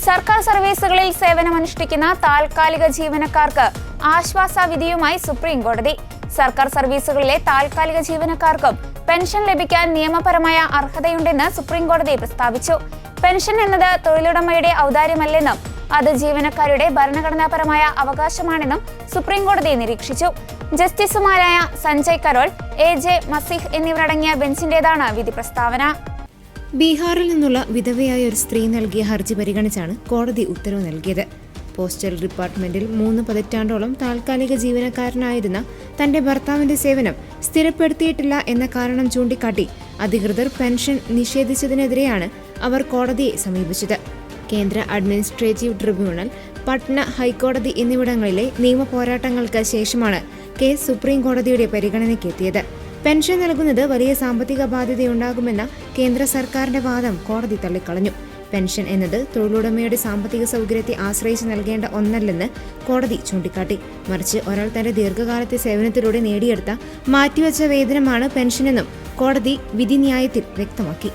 സർക്കാർ സർവീസുകളിൽ സേവനമനുഷ്ഠിക്കുന്ന താൽക്കാലിക ജീവനക്കാർക്ക് ആശ്വാസ വിധിയുമായി സുപ്രീം കോടതി. സർക്കാർ സർവീസുകളിലെ താൽക്കാലിക ജീവനക്കാർക്കും പെൻഷൻ ലഭിക്കാൻ നിയമപരമായ അർഹതയുണ്ടെന്ന് സുപ്രീം കോടതി പ്രസ്താവിച്ചു. പെൻഷൻ എന്നത് തൊഴിലുടമയുടെ ഔദാര്യമല്ലെന്നും അത് ജീവനക്കാരുടെ ഭരണഘടനാപരമായ അവകാശമാണെന്നും സുപ്രീം കോടതി നിരീക്ഷിച്ചു. ജസ്റ്റിസുമാരായ സഞ്ജയ് കരോൾ, AJ മസീഹ് എന്നിവരടങ്ങിയ ബെഞ്ചിന്റേതാണ് വിധി പ്രസ്താവന. ബീഹാറിൽ നിന്നുള്ള വിധവയായ ഒരു സ്ത്രീ നൽകിയ ഹർജി പരിഗണിച്ചാണ് കോടതി ഉത്തരവ് നൽകിയത്. പോസ്റ്റൽ ഡിപ്പാർട്ട്മെന്റിൽ 3 പതിറ്റാണ്ടോളം താൽക്കാലിക ജീവനക്കാരനായിരുന്ന തന്റെ ഭർത്താവിന്റെ സേവനം സ്ഥിരപ്പെടുത്തിയിട്ടില്ല എന്ന കാരണം ചൂണ്ടിക്കാട്ടി അധികൃതർ പെൻഷൻ നിഷേധിച്ചതിനെതിരെയാണ് അവർ കോടതിയെ സമീപിച്ചത്. കേന്ദ്ര അഡ്മിനിസ്ട്രേറ്റീവ് ട്രിബ്യൂണൽ, പട്ന ഹൈക്കോടതി എന്നിവിടങ്ങളിലെ നിയമ പോരാട്ടങ്ങൾക്ക് ശേഷമാണ് കേസ് സുപ്രീം കോടതിയുടെ പരിഗണനയ്ക്കെത്തിയത്. പെൻഷൻ നൽകുന്നത് വലിയ സാമ്പത്തിക ബാധ്യതയുണ്ടാകുമെന്ന കേന്ദ്ര സർക്കാരിന്റെ വാദം കോടതി തള്ളിക്കളഞ്ഞു. പെൻഷൻ എന്നത് തൊഴിലുടമയുടെ സാമ്പത്തിക സൗകര്യത്തെ ആശ്രയിച്ച് നൽകേണ്ട ഒന്നല്ലെന്ന് കോടതി ചൂണ്ടിക്കാട്ടി. മറിച്ച് ഒരാൾ തന്റെ ദീർഘകാലത്തെ സേവനത്തിലൂടെ നേടിയെടുത്ത മാറ്റിവെച്ച വേതനമാണ് പെൻഷനെന്നും കോടതി വിധിന്യായത്തിൽ വ്യക്തമാക്കി.